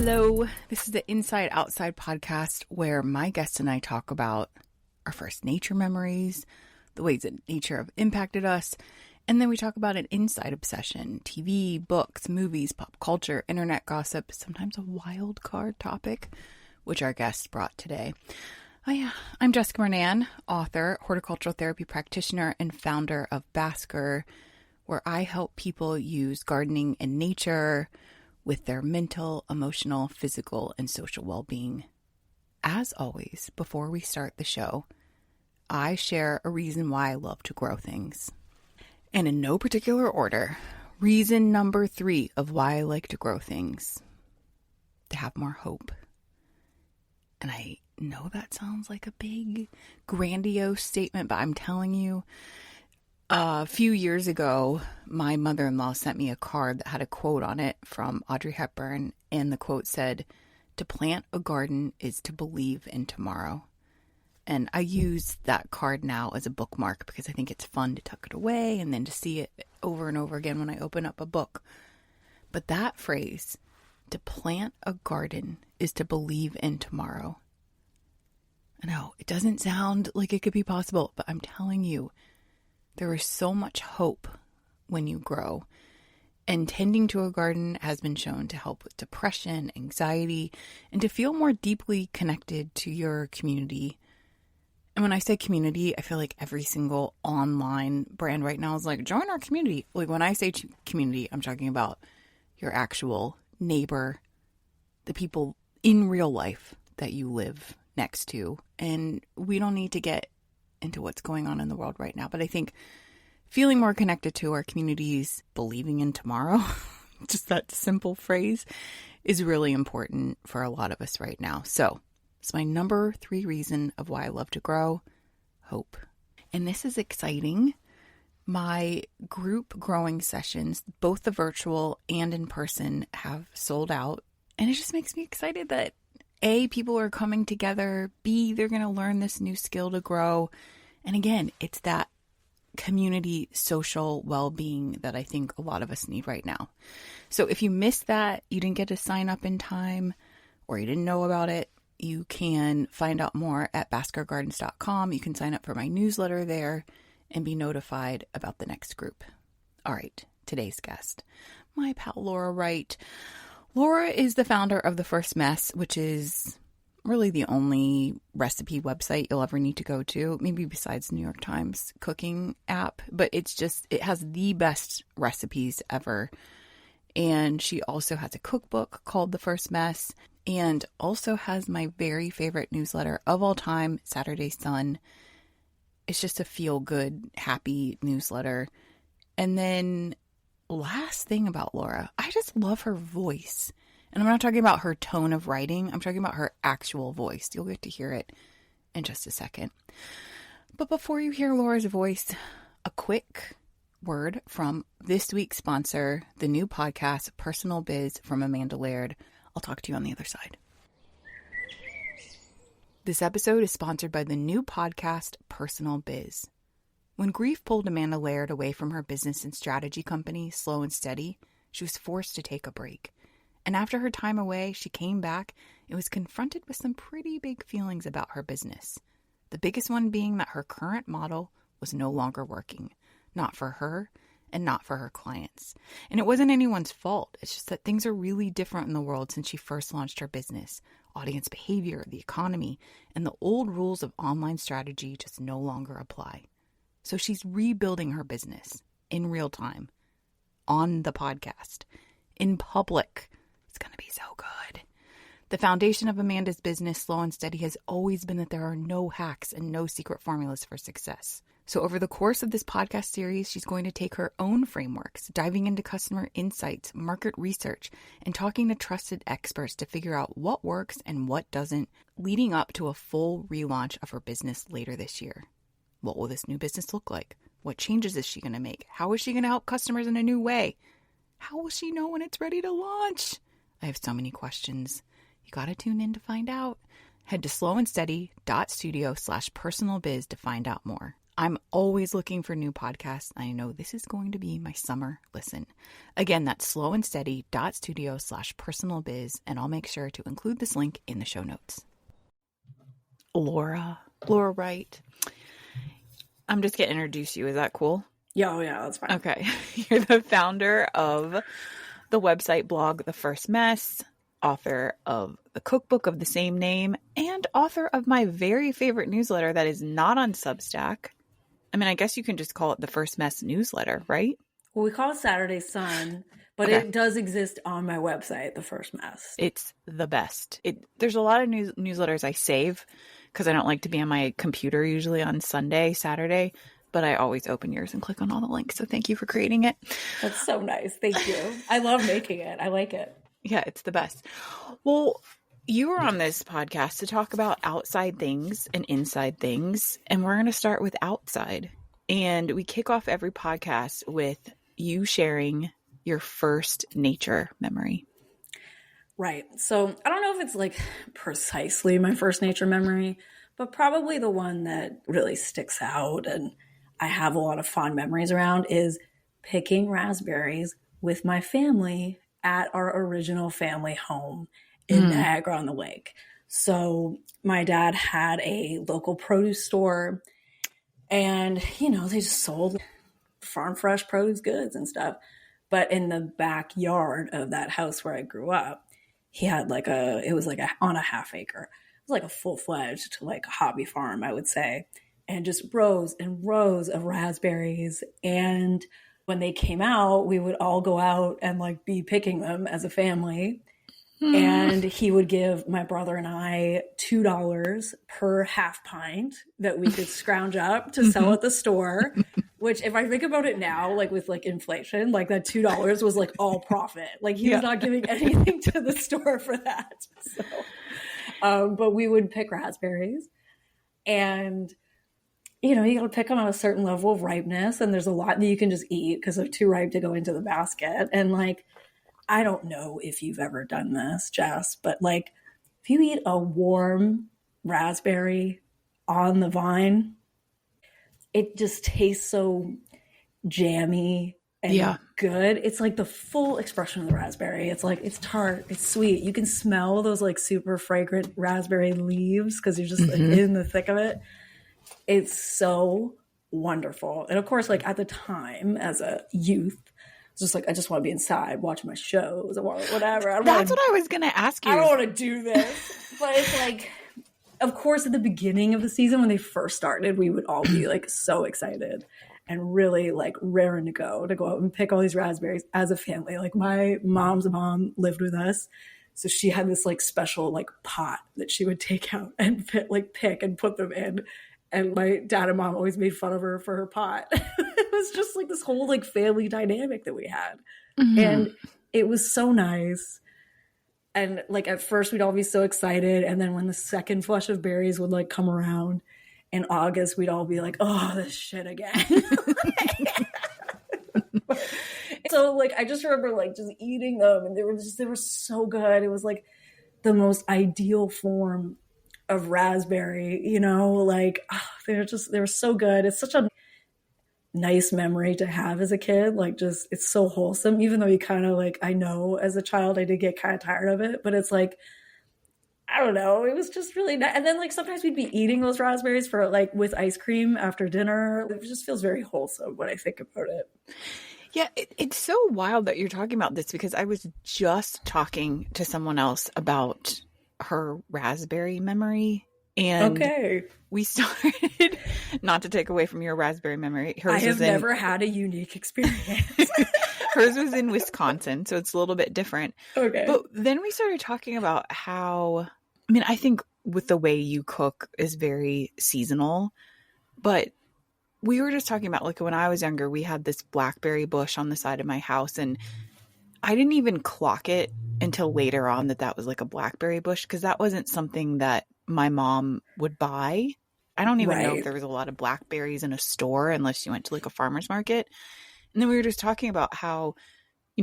Hello, this is the Inside Outside podcast where my guests and I talk about our first nature memories, the ways that nature have impacted us, and then we talk about an inside obsession, TV, books, movies, pop culture, internet gossip, sometimes a wild card topic, which our guests brought today. Oh yeah, I'm Jessica Renan, author, horticultural therapy practitioner, and founder of Basker, where I help people use gardening and nature with their mental, emotional, physical, and social well-being. As always, before we start the show, I share a reason why I love to grow things. And in no particular order, reason number 3 of why I like to grow things: to have more hope. And I know that sounds like a big, grandiose statement, but I'm telling you, a few years ago, my mother-in-law sent me a card that had a quote on it from Audrey Hepburn, and the quote said, "To plant a garden is to believe in tomorrow." And I use that card now as a bookmark because I think it's fun to tuck it away and then to see it over and over again when I open up a book. But that phrase, to plant a garden is to believe in tomorrow. I know, it doesn't sound like it could be possible, but I'm telling you, there is so much hope when you grow. And tending to a garden has been shown to help with depression, anxiety, and to feel more deeply connected to your community. And when I say community, I feel like every single online brand right now is like, join our community. Like when I say community, I'm talking about your actual neighbor, the people in real life that you live next to. And we don't need to get into what's going on in the world right now. But I think feeling more connected to our communities, believing in tomorrow, just that simple phrase, is really important for a lot of us right now. So it's my number 3 reason of why I love to grow: hope. And this is exciting. My group growing sessions, both the virtual and in person, have sold out. And it just makes me excited that A, people are coming together. B, they're going to learn this new skill to grow. And again, it's that community social well-being that I think a lot of us need right now. So if you missed that, you didn't get to sign up in time, or you didn't know about it, you can find out more at baskergardens.com. You can sign up for my newsletter there and be notified about the next group. All right, today's guest, my pal Laura Wright. Laura is the founder of The First Mess, which is really the only recipe website you'll ever need to go to, maybe besides New York Times cooking app, but it has the best recipes ever. And she also has a cookbook called The First Mess, and also has my very favorite newsletter of all time, Saturday Sun. It's just a feel-good, happy newsletter. And then last thing about Laura, I just love her voice. And I'm not talking about her tone of writing. I'm talking about her actual voice. You'll get to hear it in just a second. But before you hear Laura's voice, a quick word from this week's sponsor, the new podcast, Personal Biz from Amanda Laird. I'll talk to you on the other side. This episode is sponsored by the new podcast, Personal Biz. When grief pulled Amanda Laird away from her business and strategy company, Slow and Steady, she was forced to take a break. And after her time away, she came back and was confronted with some pretty big feelings about her business. The biggest one being that her current model was no longer working, not for her and not for her clients. And it wasn't anyone's fault. It's just that things are really different in the world since she first launched her business. Audience behavior, the economy, and the old rules of online strategy just no longer apply. So she's rebuilding her business in real time, on the podcast, in public. It's going to be so good. The foundation of Amanda's business, Slow and Steady, has always been that there are no hacks and no secret formulas for success. So over the course of this podcast series, she's going to take her own frameworks, diving into customer insights, market research, and talking to trusted experts to figure out what works and what doesn't, leading up to a full relaunch of her business later this year. What will this new business look like? What changes is she going to make? How is she going to help customers in a new way? How will she know when it's ready to launch? I have so many questions. You got to tune in to find out. Head to slowandsteady.studio/personalbiz to find out more. I'm always looking for new podcasts. I know this is going to be my summer listen. Again, that's slowandsteady.studio/personalbiz, and I'll make sure to include this link in the show notes. Laura Wright. I'm just going to introduce you. Is that cool? Yeah, oh yeah, that's fine. Okay. You're the founder of the website blog The First Mess, author of the cookbook of the same name, and author of my very favorite newsletter that is not on Substack. I mean, I guess you can just call it The First Mess newsletter, right? Well, we call it Saturday Sun, but It does exist on my website, The First Mess. It's the best. There's a lot of newsletters I save because I don't like to be on my computer usually on Saturday, but I always open yours and click on all the links. So thank you for creating it. That's so nice. Thank you. I love making it. I like it. Yeah, it's the best. Well, you were on this podcast to talk about outside things and inside things, and we're going to start with outside. And we kick off every podcast with you sharing your first nature memory. Right. So I don't know if it's like precisely my first nature memory, but probably the one that really sticks out and I have a lot of fond memories around is picking raspberries with my family at our original family home in Niagara on the Lake. So my dad had a local produce store and, they just sold farm fresh produce goods and stuff. But in the backyard of that house where I grew up, he had it was on a half acre. It was like a full-fledged hobby farm, I would say. And just rows and rows of raspberries. And when they came out, we would all go out and be picking them as a family. And he would give my brother and I $2 per half pint that we could scrounge up to sell at the store, which if I think about it now, with inflation, that $2 was all profit. He was not giving anything to the store for that. So, but we would pick raspberries and you got to pick them at a certain level of ripeness. And there's a lot that you can just eat because they're too ripe to go into the basket. And I don't know if you've ever done this, Jess, but if you eat a warm raspberry on the vine, it just tastes so jammy and good. It's the full expression of the raspberry. It's it's tart, it's sweet. You can smell those super fragrant raspberry leaves because you're just in the thick of it. It's so wonderful. And of course, at the time as a youth, just I just want to be inside watching my shows or whatever. That's what I was going to ask you. I don't want to do this. But it's of course, at the beginning of the season when they first started, we would all be so excited and really raring to go out and pick all these raspberries as a family. My mom's mom lived with us. So she had this special pot that she would take out and pick and put them in. And my dad and mom always made fun of her for her pot. It was just this whole family dynamic that we had. And it was so nice. And at first we'd all be so excited. And then when the second flush of berries would come around in August, we'd all be oh, this shit again. So I just remember just eating them and they were so good. It was the most ideal form of raspberry, they were so good. It's such a nice memory to have as a kid. It's so wholesome, even though you kind of I know as a child I did get kind of tired of it, but it's I don't know, it was just really nice. And then sometimes we'd be eating those raspberries for with ice cream after dinner. It just feels very wholesome when I think about it. Yeah, it's so wild that you're talking about this because I was just talking to someone else about her raspberry memory. And we started, not to take away from your raspberry memory. I have never had a unique experience. Hers was in Wisconsin, so it's a little bit different. Okay. But then we started talking about how, I think with the way you cook is very seasonal, but we were just talking about when I was younger, we had this blackberry bush on the side of my house and I didn't even clock it until later on that was a blackberry bush because that wasn't something that my mom would buy. I don't even know if there was a lot of blackberries in a store unless you went to a farmer's market. And then we were just talking about how,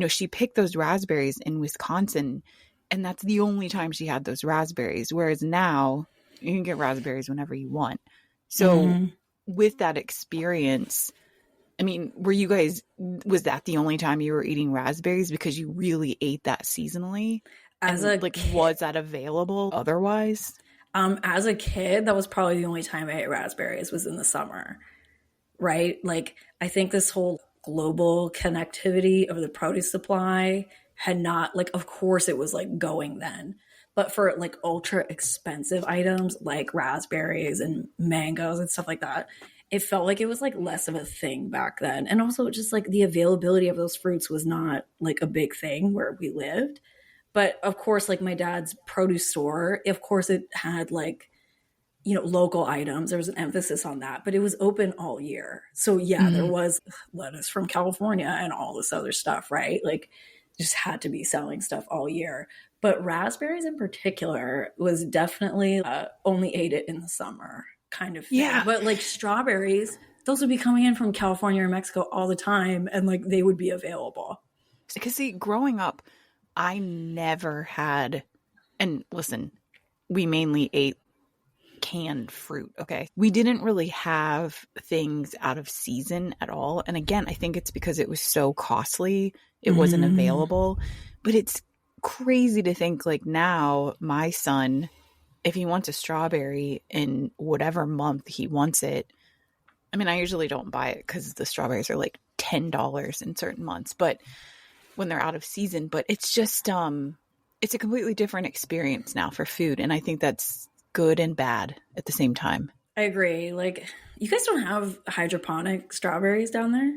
she picked those raspberries in Wisconsin and that's the only time she had those raspberries. Whereas now you can get raspberries whenever you want. So with that experience, I mean, was that the only time you were eating raspberries because you really ate that seasonally? As And a kid, was that available otherwise? as a kid, that was probably the only time I ate raspberries was in the summer, right? Like, I think this whole global connectivity of the produce supply had not, like, of course it was like going then, but for like ultra expensive items like raspberries and mangoes and stuff like that, it felt like it was like less of a thing back then. And also just like the availability of those fruits was not like a big thing where we lived. But of course, like my dad's produce store, of course it had like, local items. There was an emphasis on that, but it was open all year. So yeah, there was lettuce from California and all this other stuff, right? Like just had to be selling stuff all year. But raspberries in particular was definitely only ate it in the summer kind of thing. Yeah. But like strawberries, those would be coming in from California or Mexico all the time, and like they would be available. Because see, growing up, I never had, and listen, we mainly ate canned fruit. Okay. We didn't really have things out of season at all. And again, I think it's because it was so costly. It wasn't available. But it's crazy to think like now my son, if he wants a strawberry in whatever month he wants it, I mean, I usually don't buy it because the strawberries are like $10 in certain months, but when they're out of season, but it's just, it's a completely different experience now for food. And I think that's good and bad at the same time. I agree. Like, you guys don't have hydroponic strawberries down there?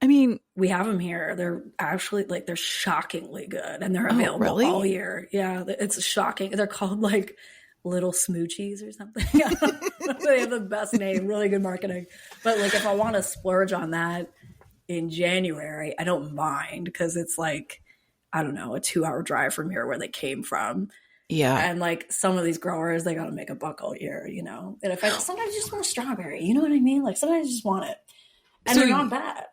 I mean, we have them here. They're actually like, they're shockingly good and they're available all year. Yeah, it's shocking. They're called like Little Smoochies or something. They have the best name, really good marketing. But like, if I want to splurge on that in January, I don't mind because it's like, I don't know, a 2-hour drive from here where they came from. Yeah. And like some of these growers, they got to make a buck all year, And if sometimes you just want a strawberry, you know what I mean? Like sometimes you just want it. And they're not bad.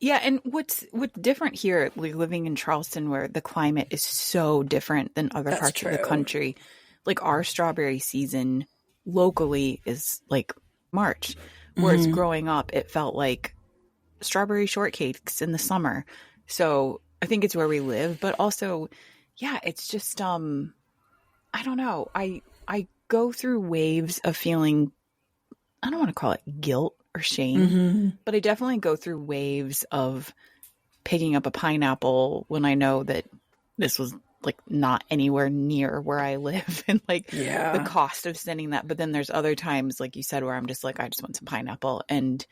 Yeah. And what's different here, like living in Charleston where the climate is so different than other parts of the country, like our strawberry season locally is like March, whereas growing up, it felt like strawberry shortcakes in the summer. So I think it's where we live, but also, yeah, it's just, I don't know. I go through waves of feeling, I don't want to call it guilt or shame, but I definitely go through waves of picking up a pineapple when I know that this was like not anywhere near where I live and like the cost of sending that. But then there's other times, like you said, where I'm just like, I just want some pineapple. And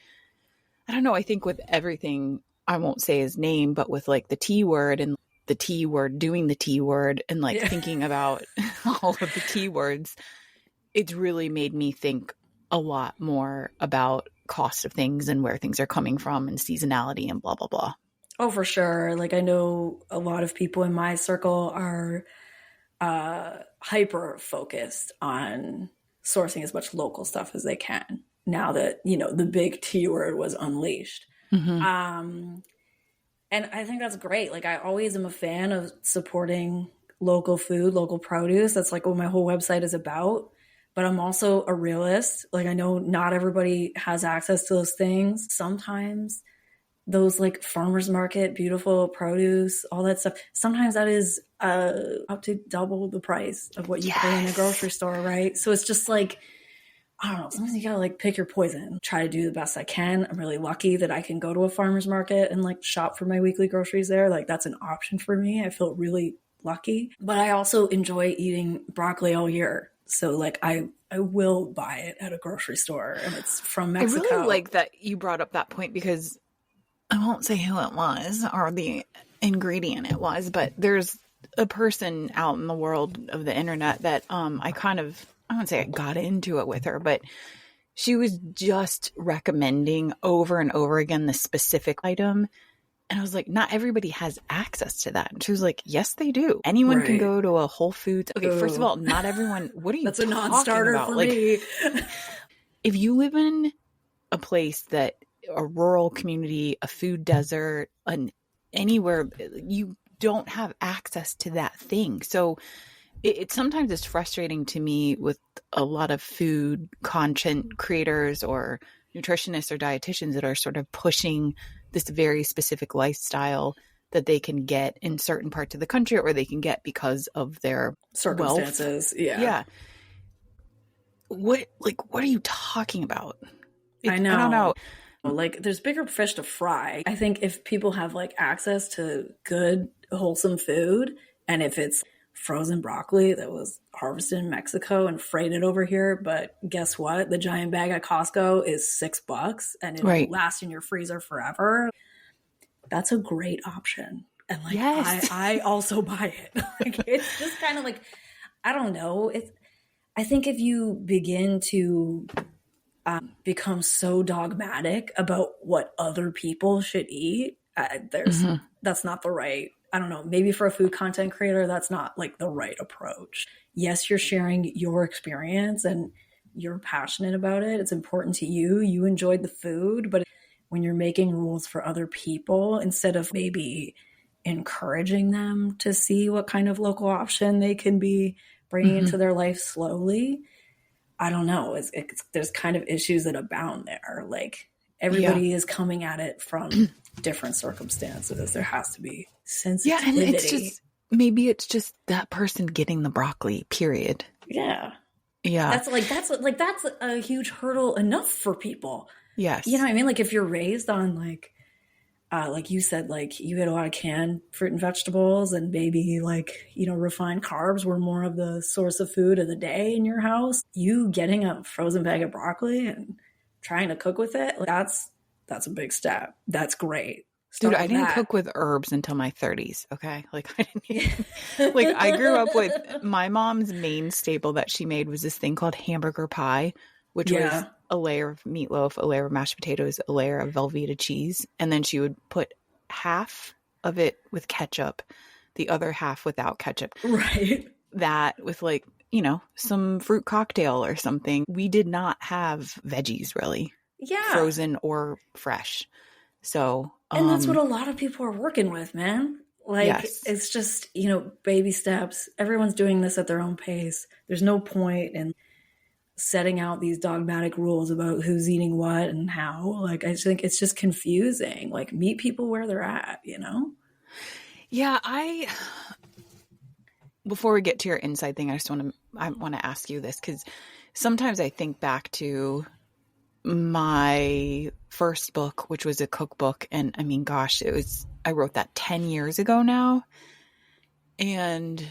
I don't know. I think with everything, I won't say his name, but with like the T word and the T word, doing the T word and like thinking about all of the T words, it's really made me think a lot more about cost of things and where things are coming from and seasonality and blah, blah, blah. Oh, for sure. Like I know a lot of people in my circle are hyper focused on sourcing as much local stuff as they can now that, the big T word was unleashed. And I think that's great. Like I always am a fan of supporting local food, local produce. That's like what my whole website is about. But I'm also a realist. Like I know not everybody has access to those things. Sometimes those like farmers market, beautiful produce, all that stuff, sometimes that is up to double the price of what you pay in a grocery store, right? So it's just like, I don't know, sometimes you gotta like pick your poison, try to do the best I can. I'm really lucky that I can go to a farmer's market and like shop for my weekly groceries there. Like that's an option for me. I feel really lucky, but I also enjoy eating broccoli all year. So like I will buy it at a grocery store and it's from Mexico. I really like that you brought up that point because I won't say who it was or the ingredient it was, but there's a person out in the world of the internet that I wouldn't say I got into it with her, but she was just recommending over and over again the specific item. And I was like, not everybody has access to that. And she was like, yes, they do. Anyone can go to a Whole Foods. Okay, first of all, not everyone. What are you That's a non-starter about? For me. If you live in a place that a rural community, a food desert, anywhere, you don't have access to that thing. So it sometimes is frustrating to me with a lot of food content creators or nutritionists or dietitians that are sort of pushing this very specific lifestyle that they can get in certain parts of the country, or they can get because of their circumstances. Wealth. Yeah. What are you talking about? I know. I don't know. Like, there's bigger fish to fry. I think if people have like access to good, wholesome food, and if it's frozen broccoli that was harvested in Mexico and freighted over here, but guess what? The giant bag at Costco is $6 and it'll last in your freezer forever. That's a great option. And like, yes. I also buy it. Like, it's just kind of like, I don't know. I think if you begin to become so dogmatic about what other people should eat, that's not the right, I don't know, maybe for a food content creator, that's not like the right approach. Yes, you're sharing your experience and you're passionate about it. It's important to you. You enjoyed the food, but when you're making rules for other people, instead of maybe encouraging them to see what kind of local option they can be bringing into their life slowly, I don't know. There's kind of issues that abound there. Like, everybody is coming at it from different circumstances. There has to be sensitivity. Yeah, and maybe it's just that person getting the broccoli, period. Yeah. Yeah. That's a huge hurdle enough for people. Yes. You know what I mean? Like, if you're raised on like you said, like, you had a lot of canned fruit and vegetables, and maybe like, you know, refined carbs were more of the source of food of the day in your house. You getting a frozen bag of broccoli and trying to cook with it, like, that's a big step. That's great. Dude, I didn't cook with herbs until my 30s. Okay. Like, I didn't like, I grew up with my mom's main staple that she made was this thing called hamburger pie, which was a layer of meatloaf, a layer of mashed potatoes, a layer of Velveeta cheese. And then she would put half of it with ketchup, the other half without ketchup. Right. That with, like, you know, some fruit cocktail or something. We did not have veggies really. Yeah. Frozen or fresh. So. And that's what a lot of people are working with, man. Like, It's just, you know, baby steps. Everyone's doing this at their own pace. There's no point in setting out these dogmatic rules about who's eating what and how. Like, I think it's just confusing. Like, meet people where they're at, you know? Yeah, before we get to your inside thing, I want to ask you this, because sometimes I think back to my first book, which was a cookbook. And I mean, gosh, I wrote that 10 years ago now. And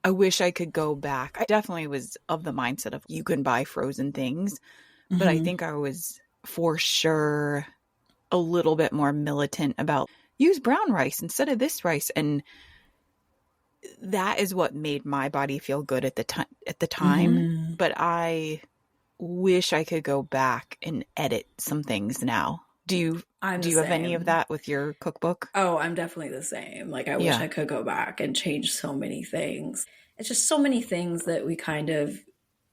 I wish I could go back. I definitely was of the mindset of you can buy frozen things, but I think I was for sure a little bit more militant about use brown rice instead of this rice. And that is what made my body feel good at the time. But I wish I could go back and edit some things now. Do you have any of that with your cookbook? Oh, I'm definitely the same. Like, I wish I could go back and change so many things. It's just so many things that we kind of,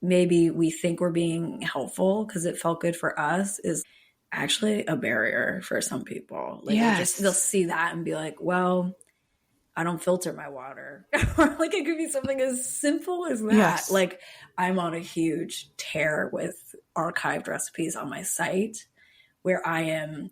maybe we think we're being helpful because it felt good for us, is actually a barrier for some people. Like, they'll see that and be like, well, I don't filter my water. Or like, it could be something as simple as that. Yes. Like, I'm on a huge tear with archived recipes on my site where I am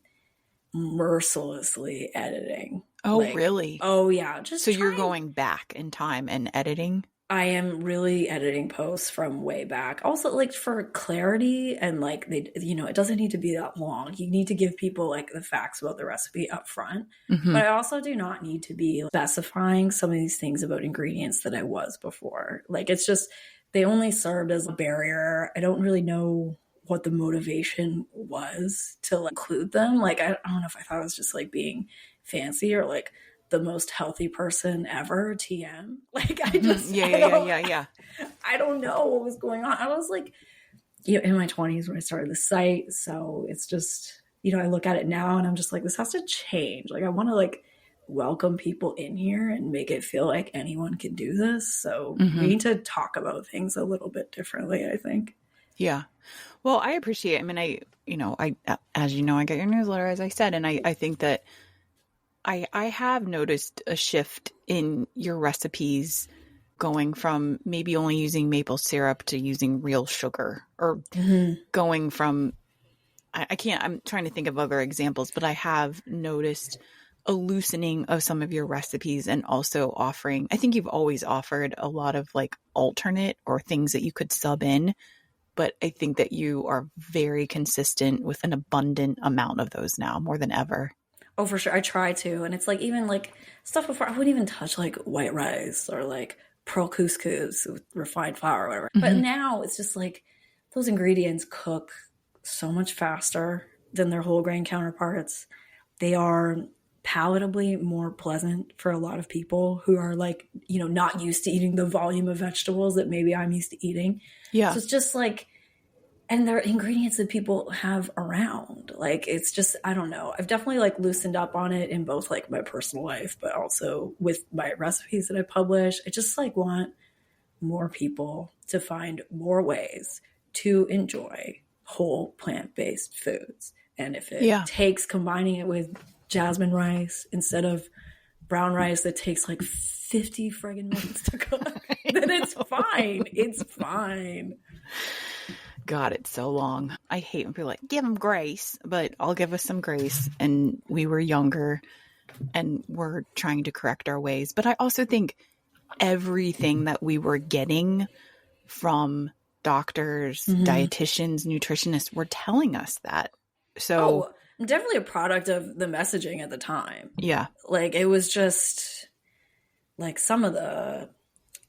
mercilessly editing. Oh, like, really? Oh, yeah. So you're going back in time and editing? I am really editing posts from way back. Also, like, for clarity, and like, it doesn't need to be that long. You need to give people like the facts about the recipe up front. But I also do not need to be specifying some of these things about ingredients that I was before. Like, it's just, they only served as a barrier. I don't really know what the motivation was to like, include them. Like, I don't know if I thought it was just like being fancy or like the most healthy person ever, TM. Like, I just I don't know what was going on. I was like, in my 20s when I started the site, so it's just, I look at it now and I'm just like, this has to change. Like, I want to like welcome people in here and make it feel like anyone can do this. So we need to talk about things a little bit differently, I think. Yeah. Well, I appreciate it. I mean, I as you know, I get your newsletter, as I said, and I think that I have noticed a shift in your recipes going from maybe only using maple syrup to using real sugar, or going from, I'm trying to think of other examples, but I have noticed a loosening of some of your recipes, and also offering, I think you've always offered a lot of like alternate or things that you could sub in, but I think that you are very consistent with an abundant amount of those now, more than ever. Oh, for sure. I try to. And it's like, even like stuff before, I wouldn't even touch like white rice or like pearl couscous with refined flour or whatever. But now it's just like those ingredients cook so much faster than their whole grain counterparts. They are palatably more pleasant for a lot of people who are like, you know, not used to eating the volume of vegetables that maybe I'm used to eating. Yeah. So it's just like, and they're ingredients that people have around. Like, it's just, I don't know. I've definitely like loosened up on it in both like my personal life, but also with my recipes that I publish. I just like want more people to find more ways to enjoy whole plant-based foods. And if it takes combining it with jasmine rice instead of brown rice that takes like 50 friggin' minutes to cook, then it's fine. It's fine. God, it's so long. I hate when people are like, give them grace, but I'll give us some grace. And we were younger and we're trying to correct our ways. But I also think everything that we were getting from doctors, dietitians, nutritionists were telling us that. So I'm definitely a product of the messaging at the time. Yeah. Like, it was just like some of the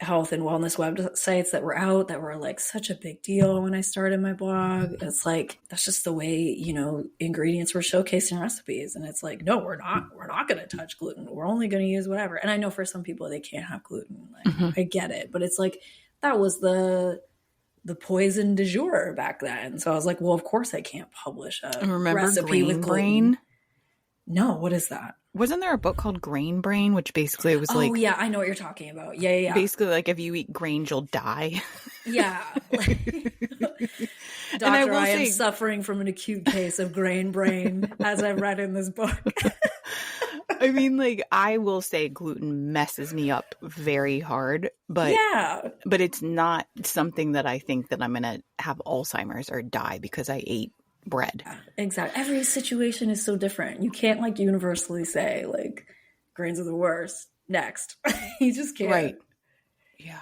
health and wellness websites that were out that were like such a big deal when I started my blog. It's like, that's just the way, you know, ingredients were showcased in recipes. And it's like, no, we're not going to touch gluten. We're only going to use whatever. And I know for some people they can't have gluten. Like, I get it. But it's like, that was the poison du jour back then. So I was like, well, of course I can't publish a recipe with gluten. No, what is that? Wasn't there a book called Grain Brain, which basically was like... Oh, yeah, I know what you're talking about. Yeah. Basically, like, if you eat grains, you'll die. Yeah. Doctor, I am suffering from an acute case of grain brain, as I read in this book. I mean, like, I will say gluten messes me up very hard, but it's not something that I think that I'm going to have Alzheimer's or die because I ate bread. Yeah, exactly. Every situation is so different. You can't like universally say like grains are the worst. Next. You just can't. Right. Yeah.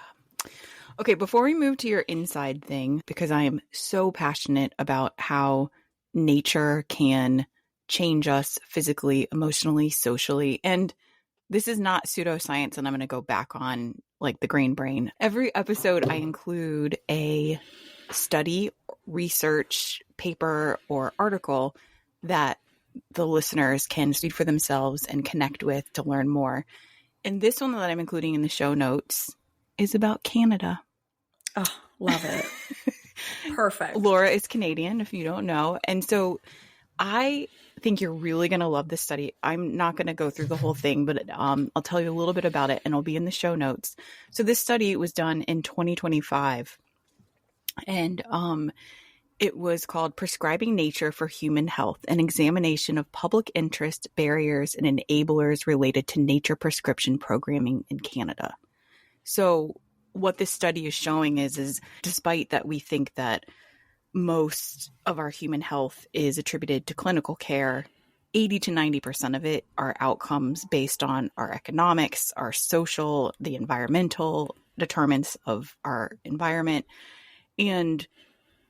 Okay, before we move to your inside thing, because I am so passionate about how nature can change us physically, emotionally, socially, and this is not pseudoscience, and I'm going to go back on like the grain brain. Every episode I include a study, research, paper, or article that the listeners can read for themselves and connect with to learn more. And this one that I'm including in the show notes is about Canada. Oh, love it. Perfect. Laura is Canadian, if you don't know. And so I think you're really going to love this study. I'm not going to go through the whole thing, but I'll tell you a little bit about it and it'll be in the show notes. So this study was done in 2025. And it was called Prescribing Nature for Human Health, an examination of public interest, barriers, and enablers related to nature prescription programming in Canada. So what this study is showing is despite that we think that most of our human health is attributed to clinical care, 80 to 90% of it are outcomes based on our economics, our social, the environmental determinants of our environment, and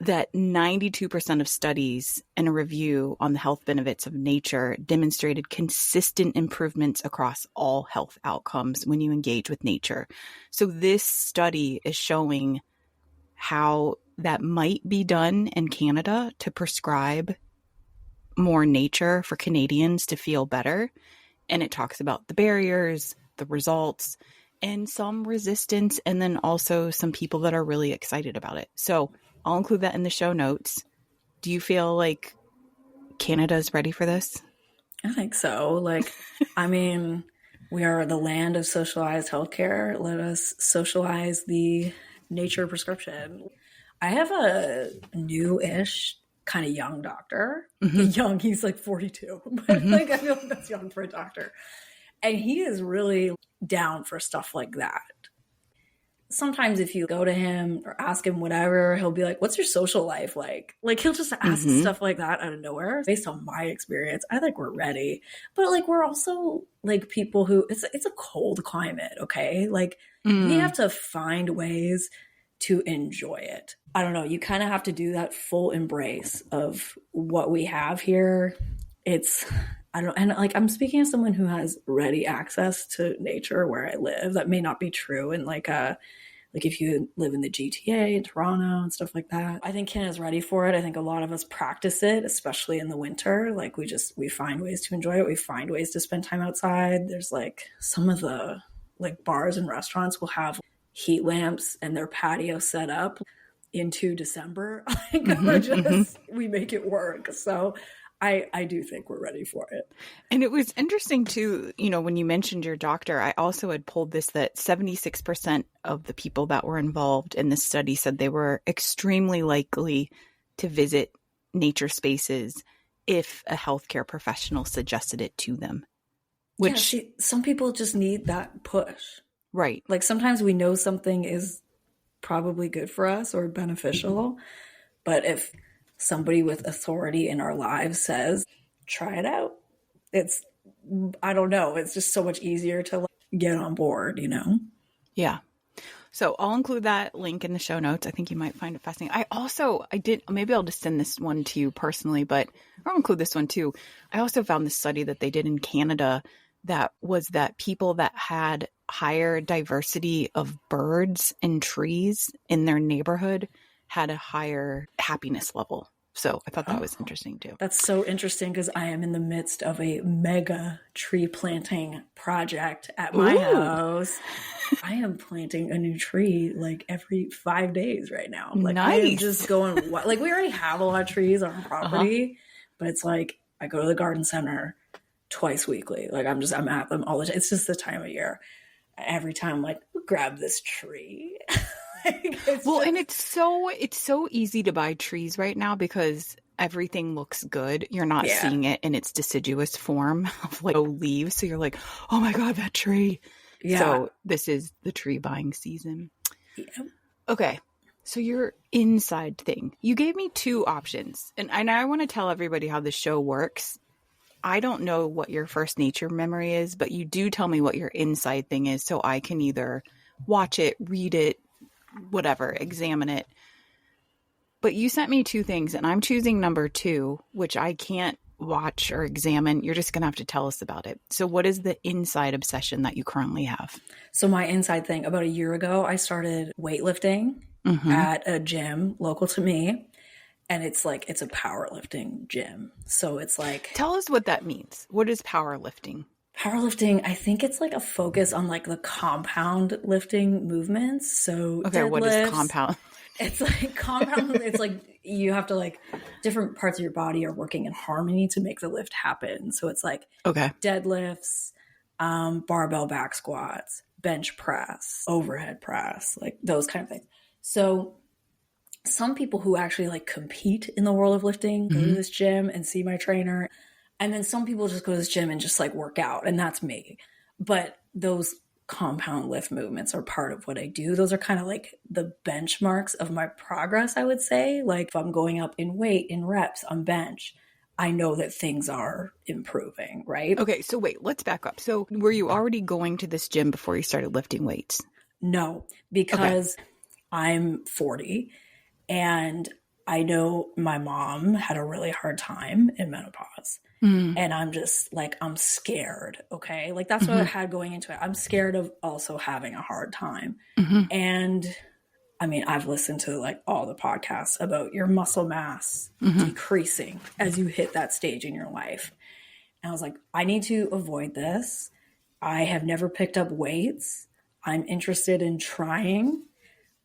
that 92% of studies in a review on the health benefits of nature demonstrated consistent improvements across all health outcomes when you engage with nature. So this study is showing how that might be done in Canada to prescribe more nature for Canadians to feel better. And it talks about the barriers, the results, and some resistance, and then also some people that are really excited about it. So I'll include that in the show notes. Do you feel like Canada is ready for this? I think so. Like, I mean, we are the land of socialized healthcare. Let us socialize the nature prescription. I have a new-ish, kind of young doctor. Young, he's like 42. But like, I feel like that's young for a doctor. And he is really down for stuff like that. sometimes if you go to him or ask him whatever, he'll be like, what's your social life like? Like he'll just ask stuff like that out of nowhere. Based on my experience, I think we're ready. But like we're also like people who it's a cold climate, okay? Like we have to find ways to enjoy it. I don't know. You kind of have to do that full embrace of what we have here. I don't know. And like, I'm speaking as someone who has ready access to nature where I live. That may not be true. And like if you live in the GTA in Toronto and stuff like that, I think Canada's ready for it. I think a lot of us practice it, especially in the winter. Like we find ways to enjoy it. We find ways to spend time outside. There's like some of the like bars and restaurants will have heat lamps and their patio set up into December. We make it work. So I do think we're ready for it. And it was interesting too, when you mentioned your doctor, I also had pulled this that 76% of the people that were involved in this study said they were extremely likely to visit nature spaces if a healthcare professional suggested it to them. Which some people just need that push. Right. Like sometimes we know something is probably good for us or beneficial, but if somebody with authority in our lives says, try it out, I don't know. It's just so much easier to get on board, Yeah. So I'll include that link in the show notes. I think you might find it fascinating. Maybe I'll just send this one to you personally, but I'll include this one too. I also found this study that they did in Canada that people that had higher diversity of birds and trees in their neighborhood had a higher happiness level. So I thought that was interesting too. That's so interesting because I am in the midst of a mega tree planting project at my house. I am planting a new tree like every 5 days right now. Like I am just going, like we already have a lot of trees on our property, but it's like I go to the garden center twice weekly. Like I'm at them all the time. It's just the time of year. Every time I'm like, grab this tree. And it's so easy to buy trees right now because everything looks good. You're not seeing it in its deciduous form of like leaves. So you're like, oh my God, that tree. Yeah. So this is the tree buying season. Yeah. Okay. So your inside thing, you gave me two options and I want to tell everybody how the show works. I don't know what your first nature memory is, but you do tell me what your inside thing is. So I can either watch it, read it, whatever, examine it. But you sent me two things and I'm choosing number 2, which I can't watch or examine. You're just going to have to tell us about it. So what is the inside obsession that you currently have? So my inside thing, about a year ago, I started weightlifting at a gym local to me. And it's a powerlifting gym. So it's like... Tell us what that means. What is powerlifting? Powerlifting, I think it's like a focus on like the compound lifting movements. So okay, what is compound? It's like compound. It's like you have to like different parts of your body are working in harmony to make the lift happen. So it's like deadlifts, barbell back squats, bench press, overhead press, like those kind of things. So some people who actually like compete in the world of lifting go to this gym and see my trainer. And then some people just go to this gym and just like work out. And that's me. But those compound lift movements are part of what I do. Those are kind of like the benchmarks of my progress, I would say. Like if I'm going up in weight, in reps, on bench, I know that things are improving, right? Okay, so wait, let's back up. So were you already going to this gym before you started lifting weights? No, because I'm 40 and I know my mom had a really hard time in menopause. And I'm just like, I'm scared. Okay. Like that's what I had going into it. I'm scared of also having a hard time. And I mean, I've listened to like all the podcasts about your muscle mass decreasing as you hit that stage in your life. And I was like, I need to avoid this. I have never picked up weights. I'm interested in trying.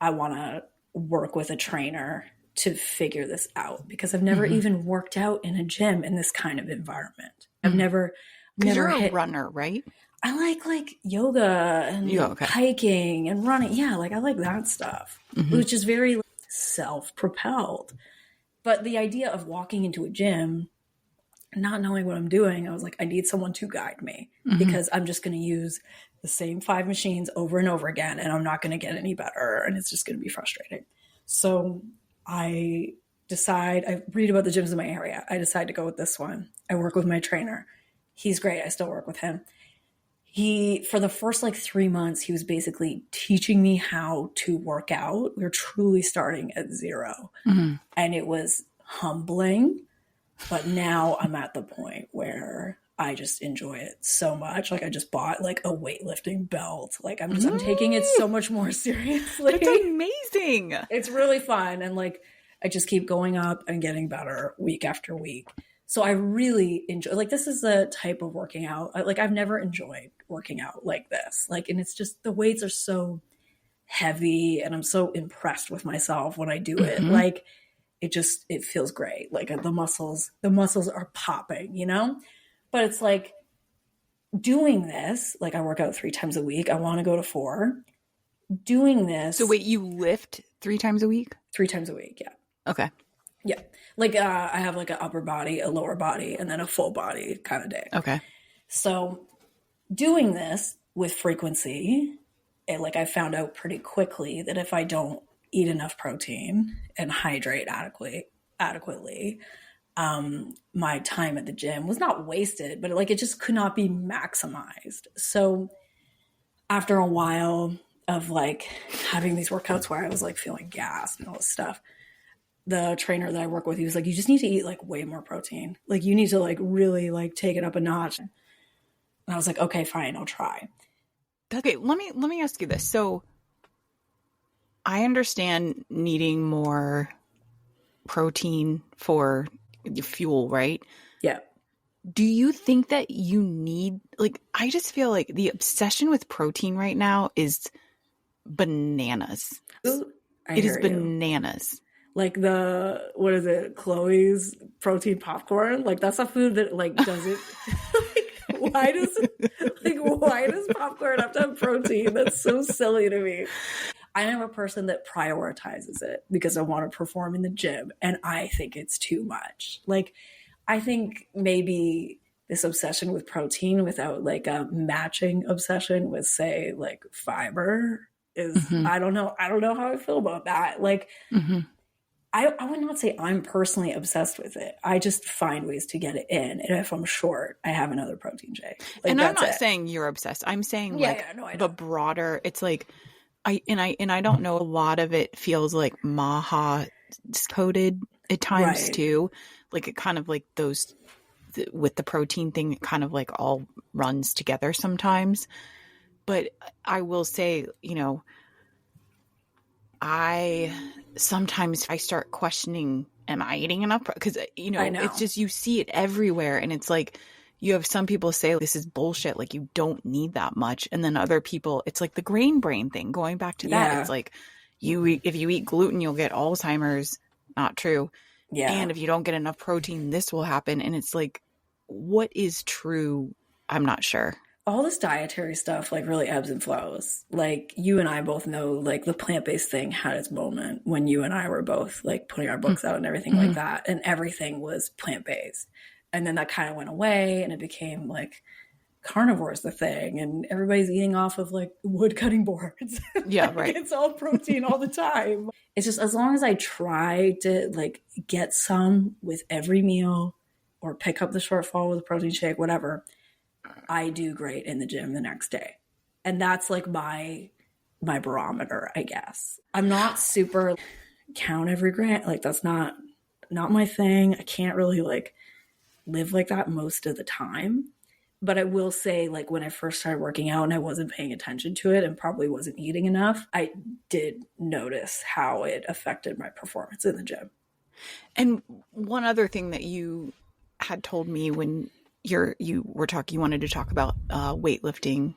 I want to work with a trainer to figure this out because I've never even worked out in a gym in this kind of environment. I've never you're a runner, right? I like yoga and hiking and running. Yeah, like I like that stuff, which is very self-propelled. But the idea of walking into a gym not knowing what I'm doing, I was like, I need someone to guide me because I'm just going to use the same 5 machines over and over again, and I'm not going to get any better, and it's just going to be frustrating. So I read about the gyms in my area. I decide to go with this one. I work with my trainer. He's great. I still work with him. For the first 3 months, he was basically teaching me how to work out. We were truly starting at zero. And it was humbling. But now I'm at the point where I just enjoy it so much. I just bought a weightlifting belt. I'm taking it so much more seriously. That's amazing. It's really fun. And I just keep going up and getting better week after week. So I really enjoy, this is the type of working out. I've never enjoyed working out like this. And it's just, the weights are so heavy and I'm so impressed with myself when I do it. It feels great. The muscles are popping, but it's doing this, I work out 3 times a week. I want to go to 4. Doing this. So wait, you lift 3 times a week? 3 times a week. Yeah. Okay. Yeah. I have an upper body, a lower body, and then a full body kind of day. Okay. So doing this with frequency, I found out pretty quickly that if I don't eat enough protein and hydrate adequately, my time at the gym was not wasted, but it just could not be maximized. So after a while of having these workouts where I was feeling gassed and all this stuff, the trainer that I work with, he was like, you just need to eat way more protein. You need to really take it up a notch. And I was like, okay, fine, I'll try. Okay, let me ask you this. So I understand needing more protein for fuel, right? Yeah. Do you think that you need, I just feel like the obsession with protein right now is bananas. It is bananas. What is it? Chloe's protein popcorn. That's a food that doesn't, why does popcorn have to have protein? That's so silly to me. I am a person that prioritizes it because I want to perform in the gym, and I think it's too much. I think maybe this obsession with protein without a matching obsession with, say, fiber is, I don't know how I feel about that. I would not say I'm personally obsessed with it. I just find ways to get it in. And if I'm short, I have another protein shake. And I'm not saying you're obsessed. I'm saying the broader, it's I don't know, a lot of it feels like Maha coded at times too. It kind of those with the protein thing, it kind of all runs together sometimes. But I will say, I start questioning, am I eating enough? Because, it's just, you see it everywhere. And it's you have some people say this is bullshit. You don't need that much. And then other people, it's the grain brain thing, going back to that. It's if you eat gluten, you'll get Alzheimer's. Not true. Yeah. And if you don't get enough protein, this will happen. And it's what is true? I'm not sure. All this dietary stuff really ebbs and flows. You and I both know the plant-based thing had its moment when you and I were both putting our books out and everything like that, and everything was plant-based. And then that kind of went away and it became carnivore is the thing, and everybody's eating off of wood cutting boards. Yeah, right. It's all protein all the time. It's just, as long as I try to get some with every meal or pick up the shortfall with a protein shake, whatever, I do great in the gym the next day. And that's my barometer, I guess. I'm not super count every gram. That's not my thing. I can't really live like that most of the time. But I will say, when I first started working out and I wasn't paying attention to it and probably wasn't eating enough, I did notice how it affected my performance in the gym. And one other thing that you had told me when you wanted to talk about weightlifting.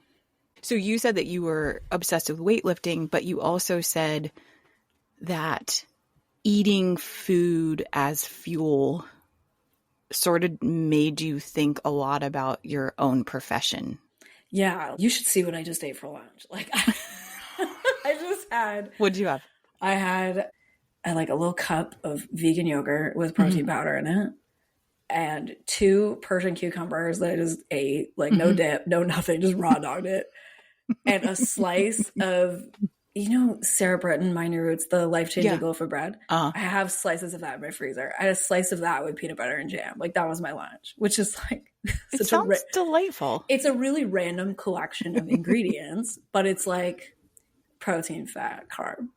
So you said that you were obsessed with weightlifting, but you also said that eating food as fuel sort of made you think a lot about your own profession. Yeah. You should see what I just ate for lunch. I just had... What'd you have? I had a little cup of vegan yogurt with protein powder in it. and 2 Persian cucumbers that I just ate, like no dip, no nothing, just raw dogged it. And a slice of, Sarah Britton, My New Roots, the life-changing loaf of bread. I have slices of that in my freezer. I had a slice of that with peanut butter and jam. Like that was my lunch, which is like it sounds delightful. It's a really random collection of ingredients, but it's like protein, fat, carb.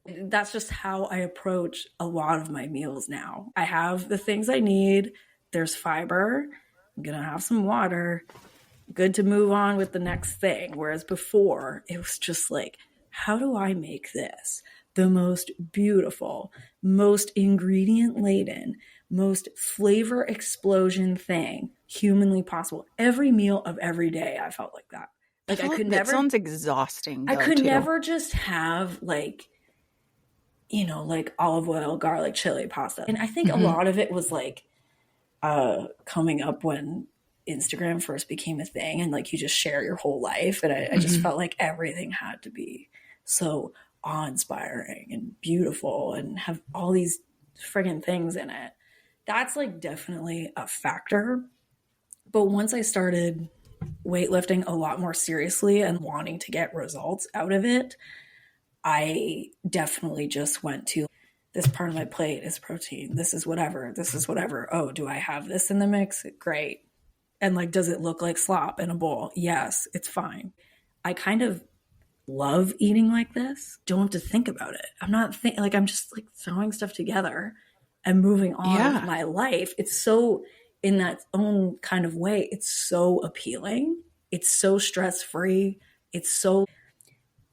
That's just how I approach a lot of my meals now. I have the things I need. There's fiber. I'm going to have some water. Good to move on with the next thing. Whereas before, it was just like, how do I make this the most beautiful, most ingredient laden, most flavor explosion thing humanly possible? Every meal of every day, I felt like that. Like I could never. That sounds exhausting. I could never just have like, like olive oil, garlic, chili, pasta. And I think a lot of it was like coming up when Instagram first became a thing, and like you just share your whole life. And I just felt like everything had to be so awe-inspiring and beautiful and have all these friggin' things in it. That's like definitely a factor. But once I started weightlifting a lot more seriously and wanting to get results out of it, I definitely just went to, this part of my plate is protein. This is whatever. This is whatever. Oh, do I have this in the mix? Great. And like, does it look like slop in a bowl? Yes, it's fine. I kind of love eating like this. Don't have to think about it. I'm not I'm just like throwing stuff together and moving on with my life. It's so, in that own kind of way, it's so appealing. It's so stress-free. It's so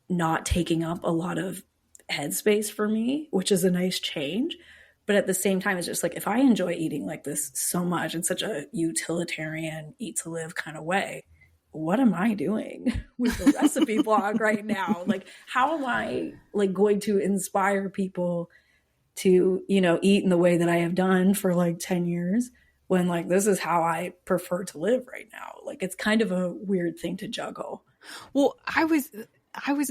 not taking up a lot of headspace for me, which is a nice change. But at the same time, it's just like, if I enjoy eating like this so much in such a utilitarian, eat to live kind of way, what am I doing with the recipe blog right now? Like, how am I like going to inspire people to, eat in the way that I have done for like 10 years when like, this is how I prefer to live right now? Like, it's kind of a weird thing to juggle. Well, I was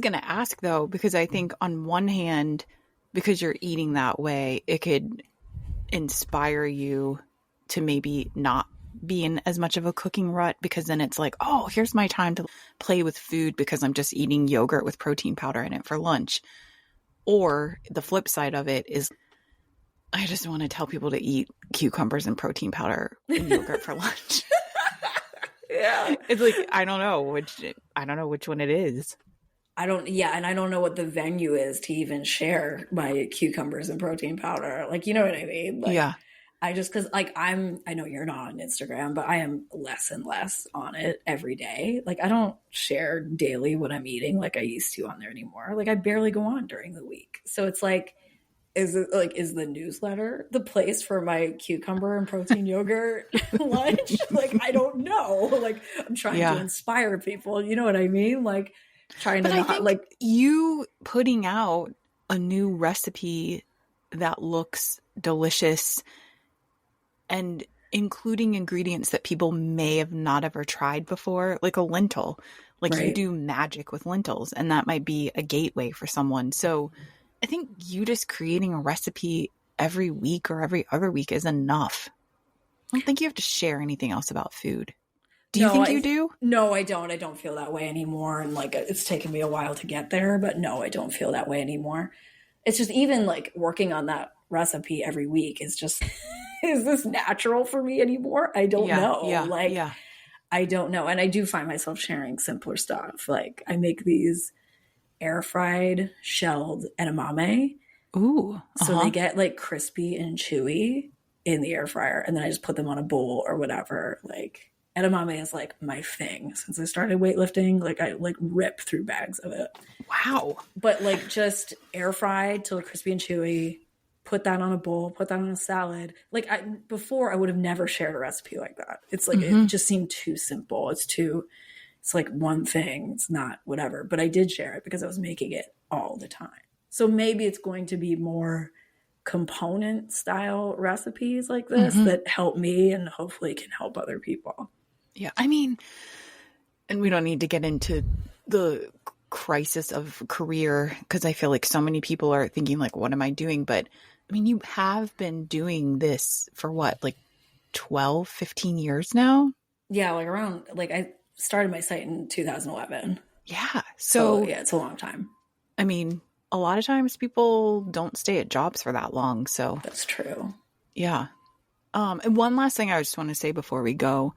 going to ask though, because I think on one hand, because you're eating that way, it could inspire you to maybe not be in as much of a cooking rut, because then it's like, oh, here's my time to play with food because I'm just eating yogurt with protein powder in it for lunch. Or the flip side of it is, I just want to tell people to eat cucumbers and protein powder and yogurt for lunch. Yeah. It's like, I don't know which one it is. And I don't know what the venue is to even share my cucumbers and protein powder. Like, you know what I mean? Like, yeah. I just, cause like I know you're not on Instagram, but I am less and less on it every day. Like I don't share daily what I'm eating like I used to on there anymore. Like I barely go on during the week. So it's like, is the newsletter the place for my cucumber and protein yogurt lunch? Like, I don't know. Like I'm trying to inspire people. You know what I mean? Like trying to not like you putting out a new recipe that looks delicious and including ingredients that people may have not ever tried before, like a lentil. Like you do magic with lentils, and that might be a gateway for someone. So I think you just creating a recipe every week or every other week is enough. I don't think you have to share anything else about food. Do you think you do? No, I don't. I don't feel that way anymore. And like, it's taken me a while to get there, but no, I don't feel that way anymore. It's just even like working on that recipe every week is just, is this natural for me anymore? I don't know. I don't know. And I do find myself sharing simpler stuff. Like I make these air fried shelled edamame. Ooh. So they get like crispy and chewy in the air fryer. And then I just put them on a bowl or whatever. Like edamame is like my thing since I started weightlifting. Like I like rip through bags of it. Wow. But like just air fried till crispy and chewy, put that on a bowl, put that on a salad. Like before I would have never shared a recipe like that. It's like, it just seemed too simple. It's like one thing. It's not whatever, but I did share it because I was making it all the time. So maybe it's going to be more component style recipes like this that help me and hopefully can help other people. Yeah. I mean, and we don't need to get into the crisis of career because I feel like so many people are thinking like, what am I doing? But I mean, you have been doing this for what, like 12, 15 years now. Yeah, like around, like I started my site in 2011. Yeah. So yeah, it's a long time. I mean, a lot of times people don't stay at jobs for that long. So that's true. Yeah. And one last thing I just want to say before we go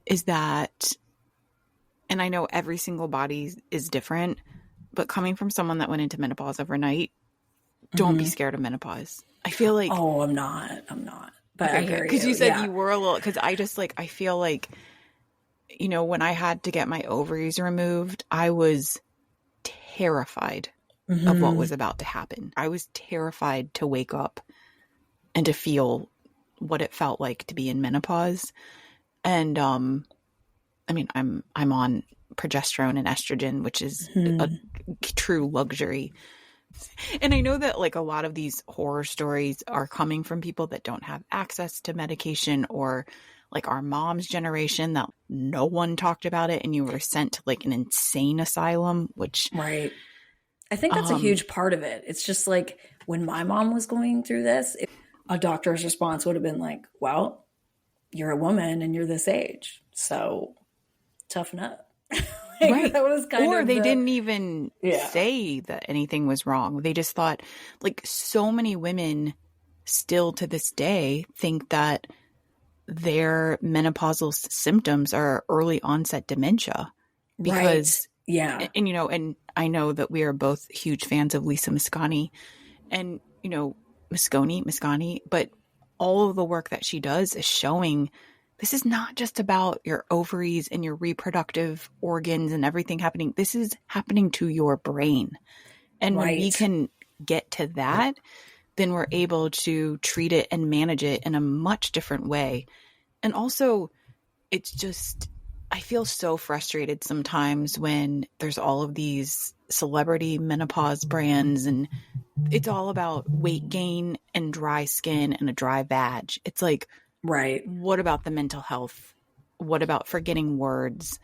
is that, and I know every single body is different, but coming from someone that went into menopause overnight, don't be scared of menopause. I feel like... Oh, I'm not. But okay, I hear you. Because you said you were a little... Because I just I feel like, when I had to get my ovaries removed, I was terrified of what was about to happen. I was terrified to wake up and to feel what it felt like to be in menopause. And I mean, I'm on progesterone and estrogen, which is a true luxury. And I know that a lot of these horror stories are coming from people that don't have access to medication, or our mom's generation that no one talked about it and you were sent to an insane asylum, which... Right. I think that's a huge part of it. It's just when my mom was going through this, a doctor's response would have been well, you're a woman and you're this age, so toughen up. Right. That was they didn't even say that anything was wrong. They just thought, so many women still to this day think that their menopausal symptoms are early onset dementia because, and I know that we are both huge fans of Lisa Mosconi and, Mosconi, but all of the work that she does is showing this is not just about your ovaries and your reproductive organs and everything happening. This is happening to your brain. And when we can get to that, then we're able to treat it and manage it in a much different way. And also, it's just, I feel so frustrated sometimes when there's all of these celebrity menopause brands and it's all about weight gain and dry skin and a dry vag. It's what about the mental health? What about forgetting words?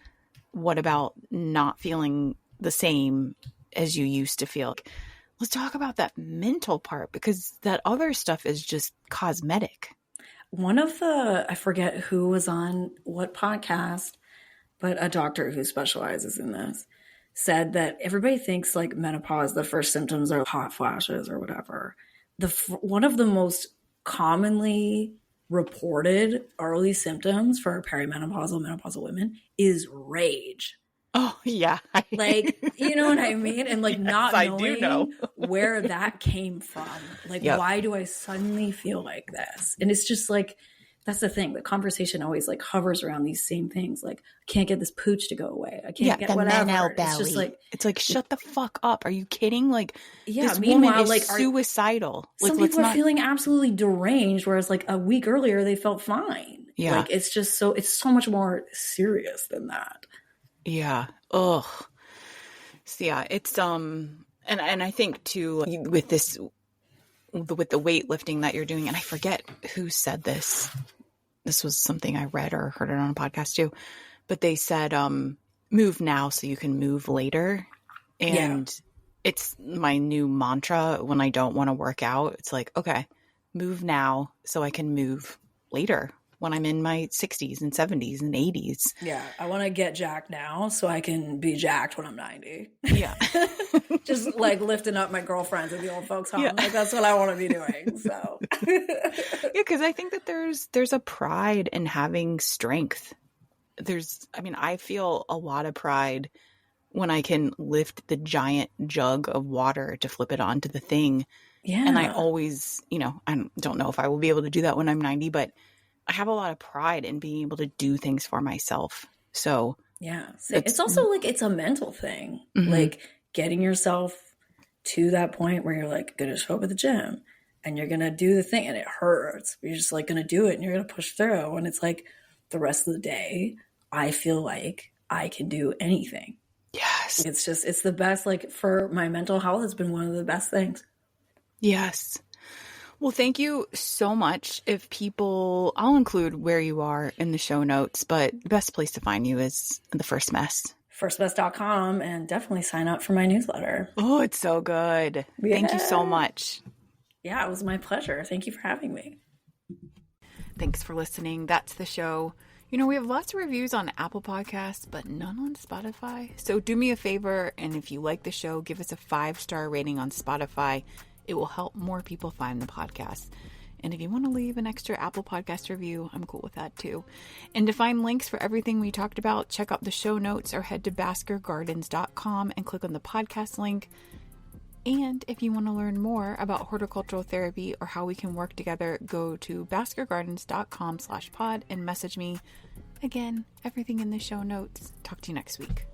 What about not feeling the same as you used to feel? Let's talk about that mental part, because that other stuff is just cosmetic. One of I forget who was on what podcast, but a doctor who specializes in this said that everybody thinks menopause, the first symptoms are hot flashes or whatever. One of the most commonly reported early symptoms for perimenopausal, menopausal women is rage. Oh, yeah. You know what I mean? And not knowing where that came from. Why do I suddenly feel like this? And it's just that's the thing. The conversation always hovers around these same things. I can't get this pooch to go away. I can't get the whatever. It's just it's shut the fuck up. Are you kidding? This meanwhile, woman is suicidal. Some people are feeling absolutely deranged, whereas a week earlier they felt fine. Yeah. It's just it's so much more serious than that. Yeah. Ugh. So yeah, it's and I think too with this, with the weightlifting that you're doing, and I forget who said this. This was something I read or heard it on a podcast too, but they said move now so you can move later. And it's my new mantra when I don't want to work out. It's okay, move now so I can move later when I'm in my 60s and 70s and 80s. Yeah, I want to get jacked now so I can be jacked when I'm 90. Yeah. Just lifting up my girlfriends at the old folks home. Yeah. That's what I want to be doing. So yeah, because I think that there's a pride in having strength. I feel a lot of pride when I can lift the giant jug of water to flip it onto the thing. Yeah. And I always, I don't know if I will be able to do that when I'm 90, but I have a lot of pride in being able to do things for myself. So yeah, it's also it's a mental thing, getting yourself to that point where you're going to show up at the gym and you're going to do the thing and it hurts. You're just going to do it and you're going to push through. And it's the rest of the day, I feel like I can do anything. Yes. It's the best, for my mental health, it's been one of the best things. Yes. Well, thank you so much. I'll include where you are in the show notes, but the best place to find you is The First Mess. firstmess.com, and definitely sign up for my newsletter. Oh, it's so good. Yeah. Thank you so much. Yeah, it was my pleasure. Thank you for having me. Thanks for listening. That's the show. You know, we have lots of reviews on Apple Podcasts, but none on Spotify. So do me a favor, and if you like the show, give us a 5-star rating on Spotify. It will help more people find the podcast. And if you want to leave an extra Apple Podcast review, I'm cool with that too. And to find links for everything we talked about, check out the show notes or head to baskergardens.com and click on the podcast link. And if you want to learn more about horticultural therapy or how we can work together, go to baskergardens.com/pod and message me. Again, everything in the show notes. Talk to you next week.